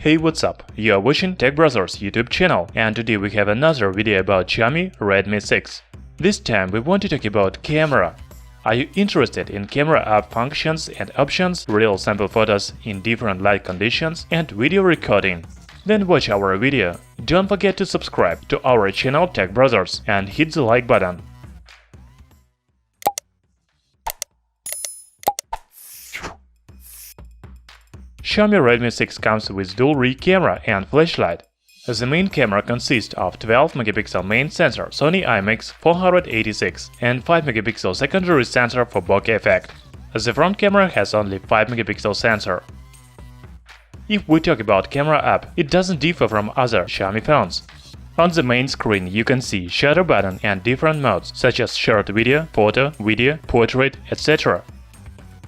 Hey, what's up? You are watching Tech Brothers YouTube channel, and today we have another video about Xiaomi Redmi 6. This time we want to talk about camera. Are you interested in camera app functions and options, real sample photos in different light conditions, and video recording? Then watch our video. Don't forget to subscribe to our channel Tech Brothers and hit the like button. Xiaomi Redmi 6 comes with dual rear camera and flashlight. The main camera consists of 12-megapixel main sensor Sony IMX486 and 5-megapixel secondary sensor for bokeh effect. The front camera has only 5-megapixel sensor. If we talk about camera app, it doesn't differ from other Xiaomi phones. On the main screen you can see shutter button and different modes such as short video, photo, video, portrait, etc.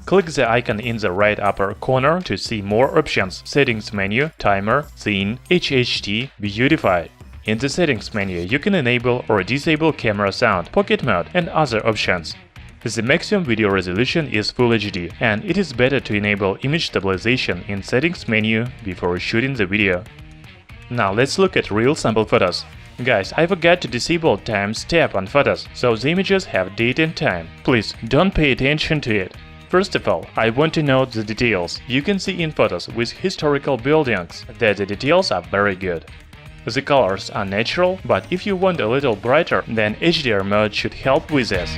Click the icon in the right upper corner to see more options: settings menu, timer, scene, HHD, beautify. In the settings menu you can enable or disable camera sound, pocket mode and other options. The maximum video resolution is Full HD, and it is better to enable image stabilization in settings menu before shooting the video. Now let's look at real sample photos. Guys, I forgot to disable timestamp on photos, so the images have date and time. Please don't pay attention to it. First of all, I want to note the details. You can see in photos with historical buildings that the details are very good. The colors are natural, but if you want a little brighter, then HDR mode should help with this.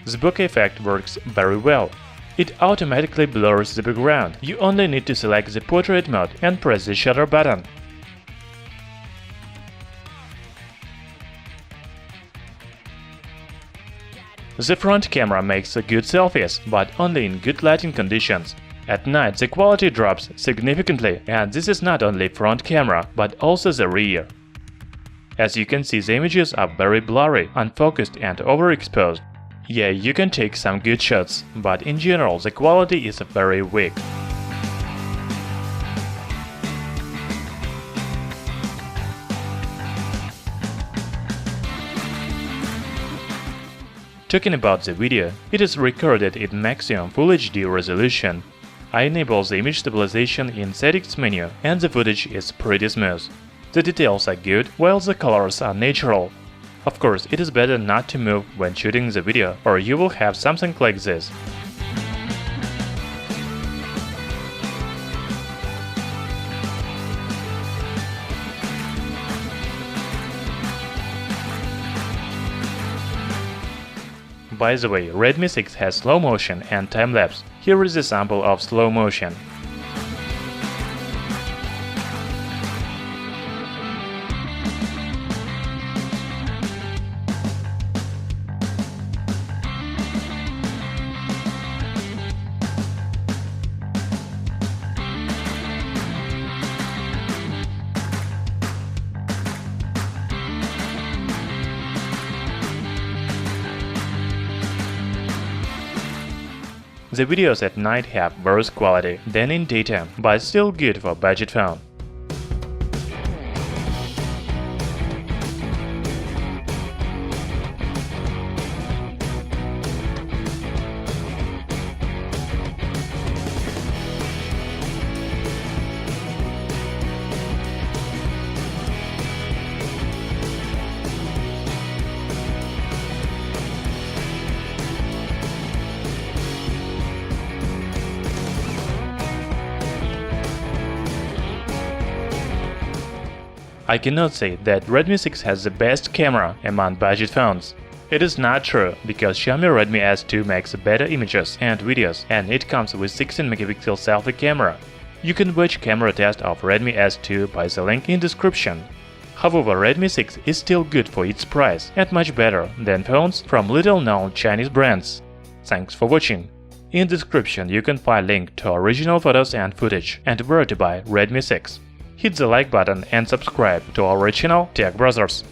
The bokeh effect works very well. It automatically blurs the background. You only need to select the portrait mode and press the shutter button. The front camera makes good selfies, but only in good lighting conditions. At night the quality drops significantly, and this is not only front camera, but also the rear. As you can see, the images are very blurry, unfocused and overexposed. Yeah, you can take some good shots, but in general the quality is very weak. Talking about the video, it is recorded in maximum Full HD resolution. I enable the image stabilization in settings menu, and the footage is pretty smooth. The details are good, while the colors are natural. Of course, it is better not to move when shooting the video, or you will have something like this. By the way, Redmi 6 has slow motion and time-lapse. Here is a sample of slow motion. The videos at night have worse quality than in daytime, but still good for budget phone. I cannot say that Redmi 6 has the best camera among budget phones. It is not true, because Xiaomi Redmi S2 makes better images and videos, and it comes with 16-megapixel selfie camera. You can watch camera test of Redmi S2 by the link in description. However, Redmi 6 is still good for its price and much better than phones from little-known Chinese brands. Thanks for watching. In description you can find link to original photos and footage and where to buy Redmi 6. Hit the like button and subscribe to our channel Tech Brothers.